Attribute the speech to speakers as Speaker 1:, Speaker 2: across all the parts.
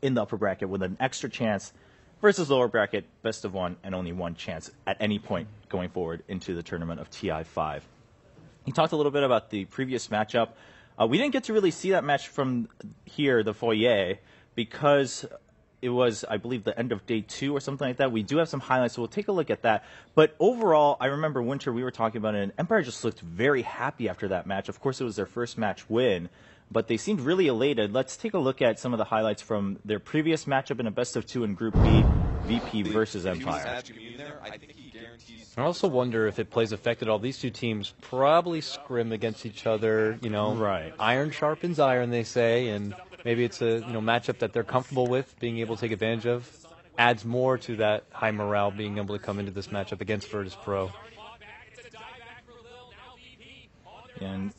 Speaker 1: in the upper bracket with an extra chance versus lower bracket, best of one, and only one chance at any point going forward into the tournament of TI5. He talked a little bit about the previous matchup. We didn't get to really see that match from here, the foyer, because it was, I believe, the end of day 2 or something like that. We do have some highlights, so we'll take a look at that. But overall, I remember Winter, we were talking about it, and Empire just looked very happy after that match. Of course, it was their first match win, but they seemed really elated. Let's take a look at some of the highlights from their previous matchup in a best-of-2 in Group B, VP versus Empire.
Speaker 2: I also wonder if it plays effect at all. These two teams probably scrim against each other,
Speaker 1: Right.
Speaker 2: Iron sharpens iron, they say, and maybe it's a matchup that they're comfortable with, being able to take advantage of. Adds more to that high morale, being able to come into this matchup against Virtus Pro.
Speaker 1: And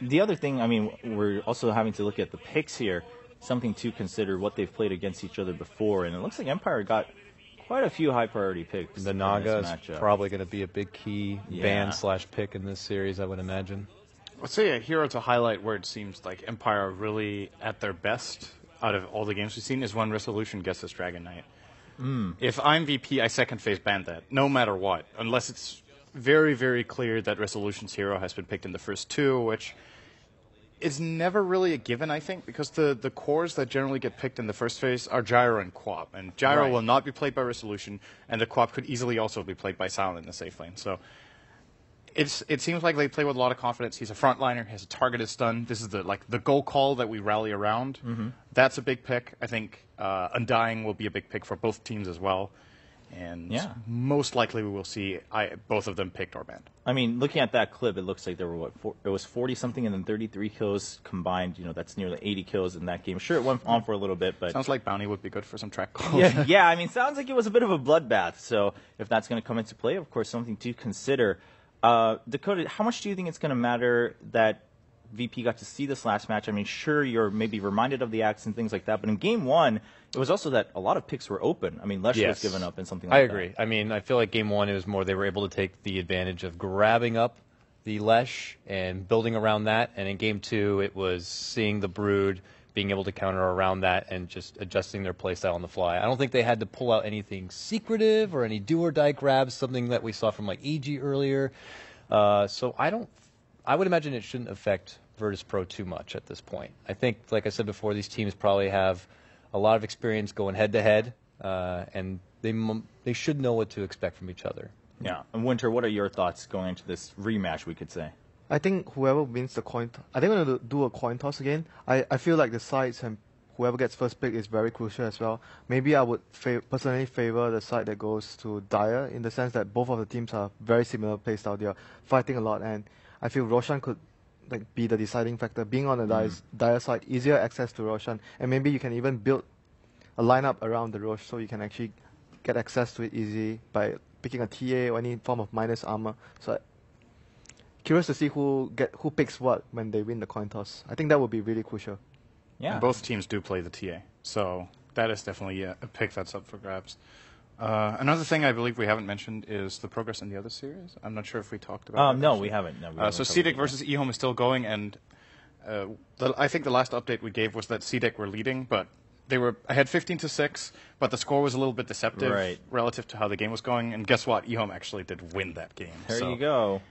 Speaker 1: the other thing, we're also having to look at the picks here, something to consider what they've played against each other before, and it looks like Empire got quite a few high-priority picks.
Speaker 2: The Naga is probably going to be a big key ban/pick in this series, I would imagine.
Speaker 3: Let's say a hero to highlight where it seems like Empire are really at their best out of all the games we've seen is when Resolution gets this Dragon Knight. If I'm VP, I second phase ban that, no matter what, unless it's very, very clear that Resolution's hero has been picked in the first 2, which is never really a given, I think, because the cores that generally get picked in the first phase are Gyro and Quap, and Gyro will not be played by Resolution, and the Quap could easily also be played by Silent in the safe lane. So it seems like they play with a lot of confidence. He's a frontliner, he has a targeted stun. This is the goal call that we rally around. That's a big pick. I think Undying will be a big pick for both teams as well. And most likely we will see both of them picked or banned.
Speaker 1: Looking at that clip, it looks like there were, it was 40-something and then 33 kills combined. That's nearly 80 kills in that game. Sure, it went on for a little bit, but...
Speaker 3: Sounds like Bounty would be good for some track calls.
Speaker 1: Sounds like it was a bit of a bloodbath. So if that's going to come into play, of course, something to consider. Dakota, how much do you think it's going to matter that VP got to see this last match? Sure, you're maybe reminded of the acts and things like that, but in Game 1, it was also that a lot of picks were open. Lesh was given up and something like that.
Speaker 2: I agree. I feel like Game 1, it was more they were able to take the advantage of grabbing up the Lesh and building around that, and in Game 2, it was seeing the Brood, being able to counter around that, and just adjusting their playstyle on the fly. I don't think they had to pull out anything secretive or any do-or-die grabs, something that we saw from EG earlier. So I would imagine it shouldn't affect Virtus Pro too much at this point. I think, like I said before, these teams probably have a lot of experience going head-to-head, and they should know what to expect from each other.
Speaker 1: Yeah. And Winter, what are your thoughts going into this rematch, we could say?
Speaker 4: I think whoever wins the coin I think we're going to do a coin toss again. I feel like the sides and whoever gets first pick is very crucial as well. Maybe I would personally favor the side that goes to Dire, in the sense that both of the teams are very similar playstyle. They are fighting a lot, and I feel Roshan could be the deciding factor. Being on the Dire side, easier access to Roshan, and maybe you can even build a lineup around the Rosh so you can actually get access to it easy by picking a TA or any form of minus armor. So curious to see who picks what when they win the coin toss. I think that would be really crucial.
Speaker 1: Yeah.
Speaker 3: And both teams do play the TA, so that is definitely a pick that's up for grabs. Another thing I believe we haven't mentioned is the progress in the other series. I'm not sure if we talked about that.
Speaker 1: No, we haven't. No,
Speaker 3: so CDIC versus eHome is still going, and I think the last update we gave was that CDIC were leading, but they were ahead 15-6, but the score was a little bit deceptive relative to how the game was going, and guess what? eHome actually did win that game.
Speaker 1: There you go.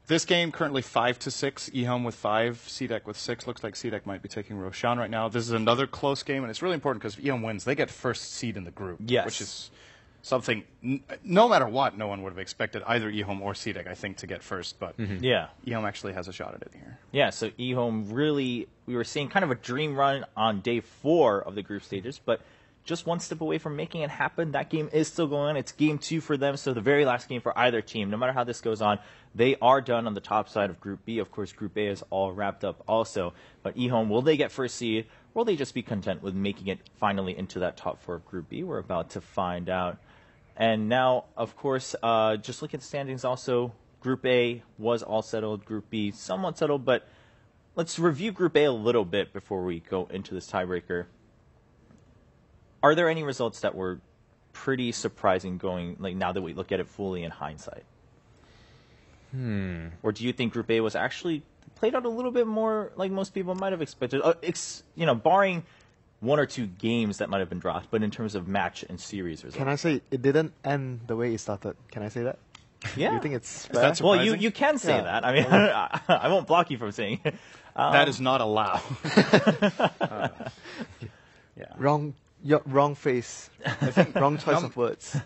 Speaker 3: This game currently 5-6, eHome with 5, CDEC with 6. Looks like CDEC might be taking Roshan right now. This is another close game, and it's really important because if eHome wins, they get first seed in the group.
Speaker 1: Yes.
Speaker 3: Which is something, no matter what, no one would have expected either eHome or CDEC, I think, to get first. But eHome actually has a shot at it here.
Speaker 1: Yeah, so eHome really, we were seeing kind of a dream run on day 4 of the group stages, but just one step away from making it happen. That game is still going on. It's Game 2 for them, so the very last game for either team. No matter how this goes on, they are done on the top side of Group B. Of course, Group A is all wrapped up also. But eHome, will they get first seed, or will they just be content with making it finally into that top 4 of Group B? We're about to find out. And now, of course, just look at the standings also. Group A was all settled. Group B, somewhat settled. But let's review Group A a little bit before we go into this tiebreaker. Are there any results that were pretty surprising going, now that we look at it fully in hindsight? Or do you think Group A was actually played out a little bit more like most people might have expected? Barring one or two games that might have been dropped, but in terms of match and series results.
Speaker 4: Can I say it didn't end the way it started? Can I say that?
Speaker 1: Yeah.
Speaker 4: You think it's fair?
Speaker 3: that
Speaker 1: Well,
Speaker 3: surprising?
Speaker 1: you can say
Speaker 4: Yeah.
Speaker 1: that. I mean, I won't block you from saying it.
Speaker 3: That is not allowed.
Speaker 4: Wrong face. Wrong choice of words.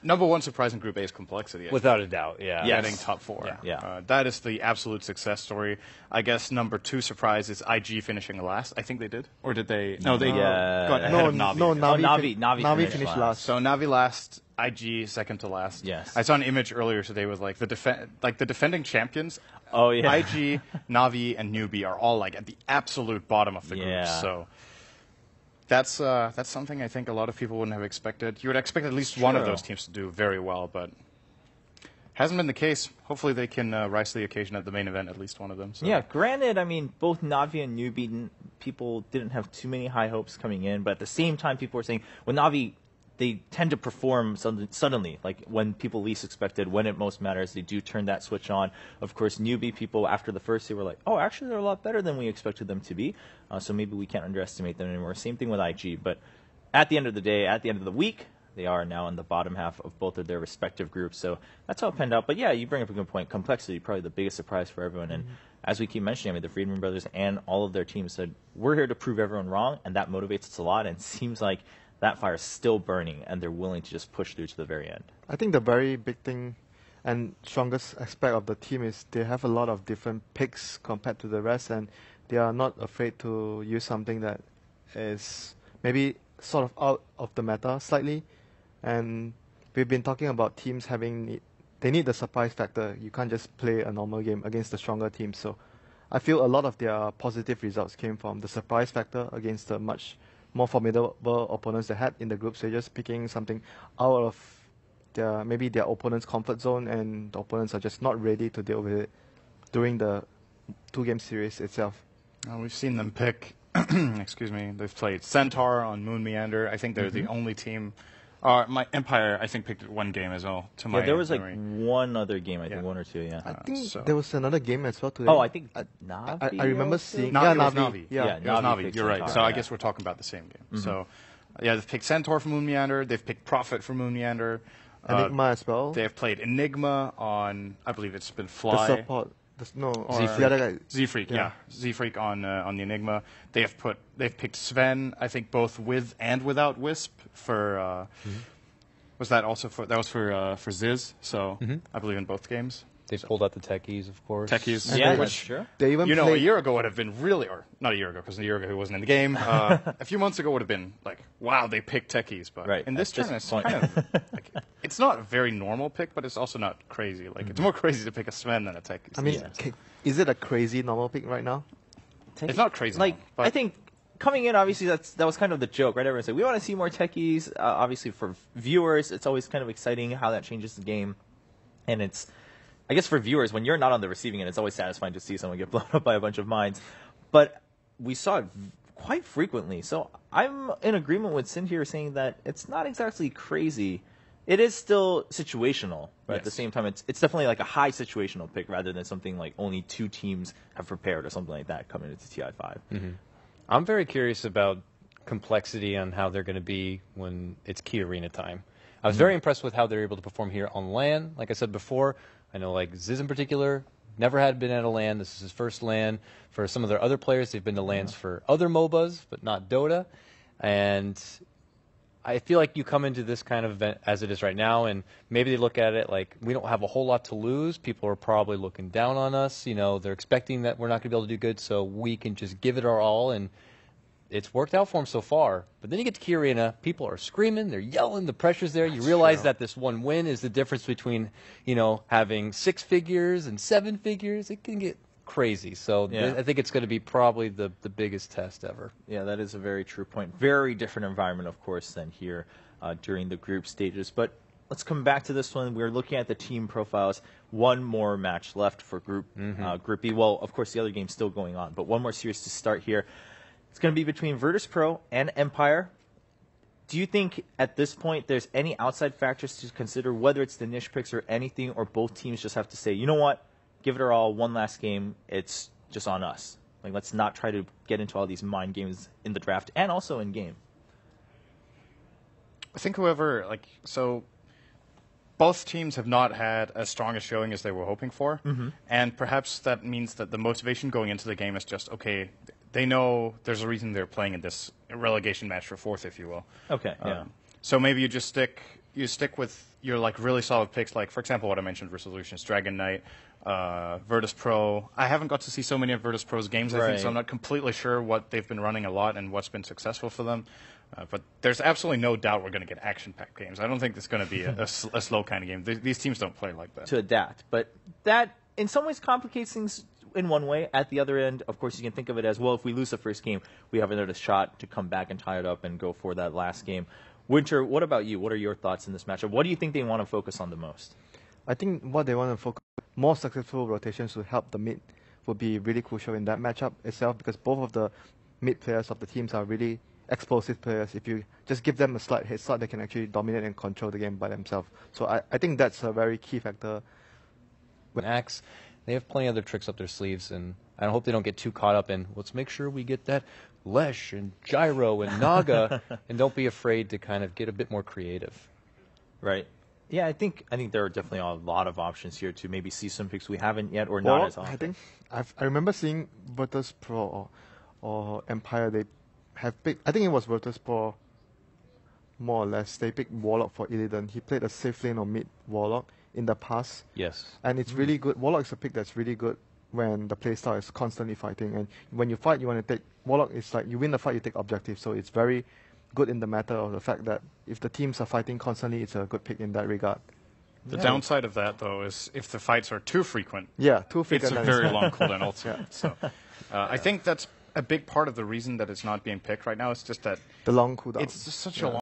Speaker 3: Number one surprise in Group A is complexity.
Speaker 2: Without a doubt, yeah.
Speaker 1: Yes.
Speaker 3: Getting top 4.
Speaker 1: Yeah.
Speaker 3: That is the absolute success story. I guess number 2 surprise is IG finishing last. I think they did. Or did they? No, they got ahead of Navi.
Speaker 1: Navi
Speaker 4: finished last.
Speaker 3: So Navi last, IG second to last.
Speaker 1: Yes.
Speaker 3: I saw an image earlier today with like the defending champions.
Speaker 1: Oh, yeah.
Speaker 3: IG, Navi, and Newbie are all like at the absolute bottom of the group.
Speaker 1: Yeah.
Speaker 3: So that's something I think a lot of people wouldn't have expected. You would expect at least one of
Speaker 1: True.
Speaker 3: those teams to do very well, but hasn't been the case. Hopefully they can rise to the occasion at the main event, at least one of them. So.
Speaker 1: Yeah, granted, I mean, both Navi and Newbie, people didn't have too many high hopes coming in, but at the same time, people were saying, well, Navi, they tend to perform suddenly, like when people least expected, when it most matters, they do turn that switch on. Of course, Newbie people, after the first year, were like, oh, actually, they're a lot better than we expected them to be, so maybe we can't underestimate them anymore. Same thing with IG, but at the end of the day, at the end of the week, they are now in the bottom half of both of their respective groups, so that's how it panned out. But yeah, you bring up a good point. Complexity, probably the biggest surprise for everyone, and as we keep mentioning, I mean, the Friedman brothers and all of their teams said, we're here to prove everyone wrong, and that motivates us a lot, and it seems like that fire is still burning, and they're willing to just push through to the very end.
Speaker 4: I think the very big thing and strongest aspect of the team is they have a lot of different picks compared to the rest, and they are not afraid to use something that is maybe sort of out of the meta slightly. And we've been talking about teams they need the surprise factor. You can't just play a normal game against the stronger team. So I feel a lot of their positive results came from the surprise factor against the much more formidable opponents they had in the group stages, picking something out of maybe their opponent's comfort zone, and the opponents are just not ready to deal with it during the 2-game series itself.
Speaker 3: We've seen them pick, excuse me, they've played Centaur on Moon Meander. I think they're the only team. My Empire, I think, picked one game as well.
Speaker 1: Yeah, there was like one other game, I think, one or two, yeah.
Speaker 4: I think
Speaker 3: so-
Speaker 4: there was another game as well today.
Speaker 1: Oh, I think Navi.
Speaker 4: I remember
Speaker 1: also?
Speaker 4: seeing...
Speaker 3: Navi was
Speaker 4: Navi.
Speaker 3: Navi.
Speaker 4: Yeah.
Speaker 3: It was
Speaker 1: Navi
Speaker 3: Navi.
Speaker 1: picked
Speaker 3: You're right.
Speaker 1: Centaur,
Speaker 3: So I
Speaker 1: yeah.
Speaker 3: guess we're talking about the same game. So, yeah, they've picked Centaur from Moon Meander. They've picked Prophet from Moon Meander.
Speaker 4: Enigma as well.
Speaker 3: They have played Enigma on, I believe it's been
Speaker 4: The
Speaker 3: Fly.
Speaker 4: support.
Speaker 3: Or
Speaker 4: The other guy.
Speaker 3: Z-Freak, yeah. Z-Freak on the Enigma. They've picked Sven, I think both with and without Wisp for was that also for Ziz, so I believe in both games.
Speaker 2: They pulled out the techies, of course.
Speaker 3: Techies.
Speaker 1: Yeah,
Speaker 4: they-
Speaker 1: that's true.
Speaker 4: They even
Speaker 3: A
Speaker 4: played...
Speaker 3: year ago would have been really, or not a year ago, because a year ago he wasn't in the game. A few months ago would have been like, wow, they picked techies. But
Speaker 1: Right,
Speaker 3: in this
Speaker 1: at this
Speaker 3: tournament, it's
Speaker 1: point.
Speaker 3: kind of, like, it's not a very normal pick, but it's also not crazy. Like, it's more crazy to pick a Sven than a techies.
Speaker 4: I mean,
Speaker 1: Yeah.
Speaker 4: is it a crazy normal pick right now?
Speaker 3: it's not crazy.
Speaker 1: Like,
Speaker 3: but
Speaker 1: I think coming in, obviously, that was kind of the joke, right? Everyone said, we want to see more techies. Obviously, for viewers, it's always kind of exciting how that changes the game. And it's, I guess for viewers, when you're not on the receiving end, it's always satisfying to see someone get blown up by a bunch of mines. But we saw it quite frequently. So I'm in agreement with Sin here saying that it's not exactly crazy. It is still situational, but at the
Speaker 3: Yes.
Speaker 1: same time, it's definitely like a high situational pick rather than something like only 2 teams have prepared or something like that coming into TI5.
Speaker 2: I'm very curious about complexity on how they're going to be when it's key arena time. I was very impressed with how they're able to perform here on LAN. Like I said before, I know like Ziz in particular never had been at a LAN. This is his first LAN. For some of their other players, they've been to LANs for other MOBAs, but not Dota. And I feel like you come into this kind of event as it is right now, and maybe they look at it like we don't have a whole lot to lose. People are probably looking down on us. You know, they're expecting that we're not going to be able to do good, so we can just give it our all. And it's worked out for them so far. But then you get to Key Arena, people are screaming, they're yelling, the pressure's there. You realize that this one win is the difference between, you know, having 6 figures and 7 figures. It can get crazy. So
Speaker 1: Yeah.
Speaker 2: I think it's going to be probably the biggest test ever.
Speaker 1: Yeah, that is a very true point. Very different environment, of course, than here during the group stages. But let's come back to this one. We're looking at the team profiles. One more match left for Group B. Well, of course, the other game's still going on, but one more series to start here. It's going to be between Virtus Pro and Empire. Do you think at this point there's any outside factors to consider, whether it's the niche picks or anything, or both teams just have to say, you know what, give it our all, one last game, it's just on us? Like, let's not try to get into all these mind games in the draft and also in game.
Speaker 3: I think so both teams have not had as strong a showing as they were hoping for, and perhaps that means that the motivation going into the game is just, okay, they know there's a reason they're playing in this relegation match for fourth, if you will.
Speaker 1: Okay, yeah.
Speaker 3: So maybe you just stick with your like really solid picks, like for example what I mentioned, Resolutions, Dragon Knight, Virtus Pro. I haven't got to see so many of Virtus Pro's games, I think, so I'm not completely sure what they've been running a lot and what's been successful for them. But there's absolutely no doubt we're going to get action-packed games. I don't think it's going to be a slow kind of game. These teams don't play like that.
Speaker 1: To adapt. But that, in some ways, complicates things in one way. At the other end, of course, you can think of it as, well, if we lose the first game, we have another shot to come back and tie it up and go for that last game. Winter, what about you? What are your thoughts in this matchup? What do you think they want to focus on the most?
Speaker 4: I think what they want to focus more successful rotations to help the mid would be really crucial in that matchup itself, because both of the mid players of the teams are really explosive players. If you just give them a slight head start, they can actually dominate and control the game by themselves. So I think that's a very key factor.
Speaker 2: Axe, they have plenty of other tricks up their sleeves, and I hope they don't get too caught up in, let's make sure we get that Lesh and Gyro and Naga, and don't be afraid to kind of get a bit more creative.
Speaker 1: Right. Yeah, I think there are definitely a lot of options here to maybe see some picks we haven't yet or not as often.
Speaker 4: I remember seeing Virtus Pro or Empire. They have picked. I think it was Virtus Pro. More or less, they picked Warlock for Illidan. He played a safe lane or mid Warlock in the past.
Speaker 2: Yes.
Speaker 4: And it's really good. Warlock is a pick that's really good when the playstyle is constantly fighting. And when you fight, you want to take Warlock. It's like you win the fight, you take objective. So it's very good in the matter of the fact that if the teams are fighting constantly, it's a good pick in that regard.
Speaker 3: The downside of that, though, is if the fights are too frequent.
Speaker 4: Yeah, too frequent.
Speaker 3: It's a very long cooldown also.
Speaker 4: Yeah.
Speaker 3: So I think that's a big part of the reason that it's not being picked right now. It's just that
Speaker 4: the long cooldown.
Speaker 3: It's just such a long